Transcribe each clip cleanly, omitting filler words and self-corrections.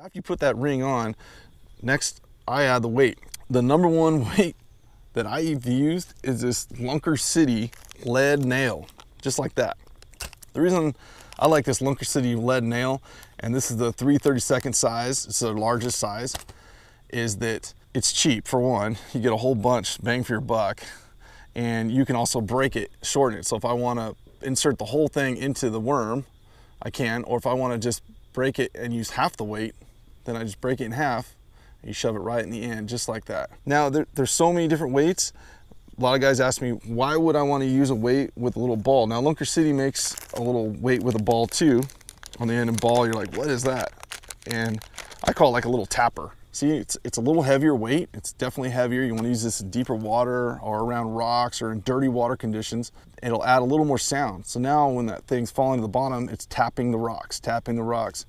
After you put that ring on, next I add the weight. The number one weight that I've used is this Lunker City lead nail, just like that. The reason I like this Lunker City lead nail, and this is the 3/32 size, it's the largest size, is that it's cheap for one. You get a whole bunch, bang for your buck, and you can also break it, shorten it. So if I want to insert the whole thing into the worm, I can, or if I want to just break it and use half the weight, then I just break it in half and you shove it right in the end, just like that. Now there's so many different weights. A lot of guys ask me, why would I want to use a weight with a little ball? Now Lunker City makes a little weight with a ball too. On the end of the ball, you're like, what is that? And I call it like a little tapper. See, it's a little heavier weight. It's definitely heavier. You want to use this in deeper water or around rocks or in dirty water conditions. It'll add a little more sound. So now when that thing's falling to the bottom, it's tapping the rocks, tapping the rocks.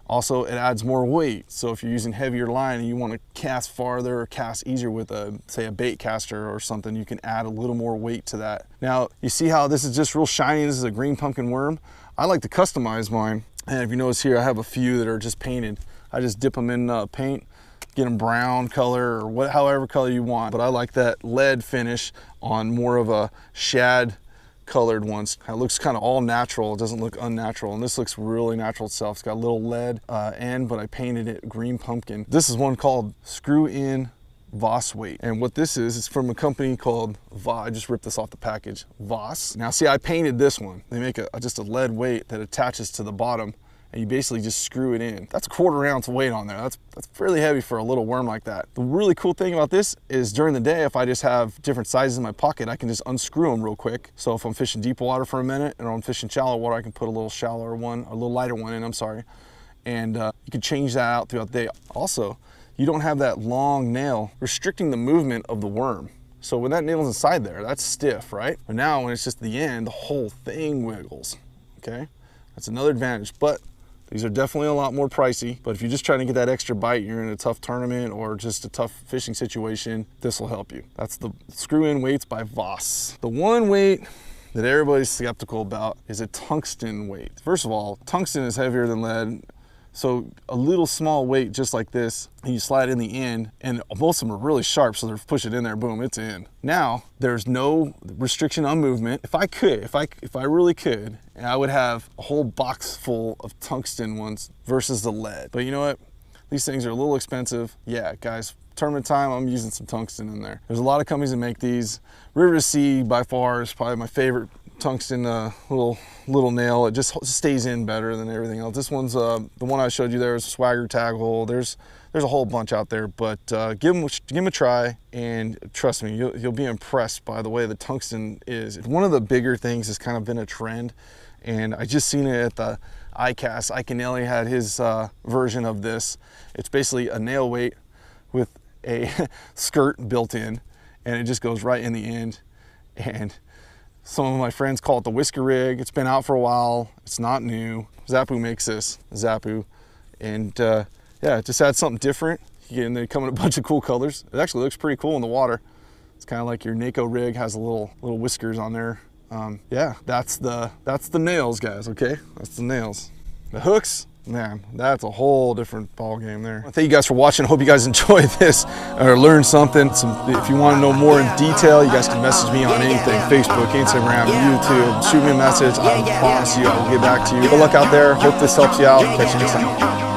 Also, it adds more weight. So if you're using heavier line and you want to cast farther or cast easier with say a bait caster or something, you can add a little more weight to that. Now, you see how this is just real shiny? This is a green pumpkin worm. I like to customize mine. And if you notice here, I have a few that are just painted. I just dip them in paint, get them brown color or however color you want. But I like that lead finish on more of a shad colored ones. It looks kind of all natural. It doesn't look unnatural. And this looks really natural itself. It's got a little lead end, but I painted it green pumpkin. This is one called Screw In Voss Weight. And what this is from a company called Voss. I just ripped this off the package, Voss. Now see, I painted this one. They make just a lead weight that attaches to the bottom and you basically just screw it in. That's a 1/4 ounce weight on there. That's fairly heavy for a little worm like that. The really cool thing about this is during the day, if I just have different sizes in my pocket, I can just unscrew them real quick. So if I'm fishing deep water for a minute and I'm fishing shallow water, I can put a little shallower one, a little lighter one in, I'm sorry. And you can change that out throughout the day. Also, you don't have that long nail restricting the movement of the worm. So when that nail's inside there, that's stiff, right? But now when it's just the end, the whole thing wiggles, okay? That's another advantage. But these are definitely a lot more pricey, but if you're just trying to get that extra bite, you're in a tough tournament or just a tough fishing situation, this will help you. That's the Screw In Weights by Voss. The one weight that everybody's skeptical about is a tungsten weight. First of all, tungsten is heavier than lead, so a little small weight just like this, and you slide in the end, and most of them are really sharp, so they're push it in there, boom, it's in. Now, there's no restriction on movement. If I really could, I would have a whole box full of tungsten ones versus the lead. But you know what? These things are a little expensive. Yeah, guys, tournament time, I'm using some tungsten in there. There's a lot of companies that make these. River to Sea by far is probably my favorite tungsten little nail. It just stays in better than everything else. This one's the one I showed you there is a Swagger tag hole. There's a whole bunch out there, but give them a try, and trust me, you'll be impressed by the way the tungsten is. One of the bigger things has kind of been a trend, and I just seen it at the ICAST. Ike Anelli had his version of this. It's basically a nail weight with a skirt built in, and it just goes right in the end. And some of my friends call it the Neko Rig. It's been out for a while. It's not new. Zappu makes this, Zappu. And yeah, it just adds something different. And they come in a bunch of cool colors. It actually looks pretty cool in the water. It's kind of like your Neko Rig has a little whiskers on there. Yeah, that's the nails, guys, okay? That's the nails. The hooks, man, that's a whole different ball game there. Thank you guys for watching. I hope you guys enjoyed this or learned something. If you want to know more in detail, you guys can message me on anything, Facebook, Instagram, YouTube. Shoot me a message. I promise you I will get back to you. Good luck out there. Hope this helps you out. Catch you next time.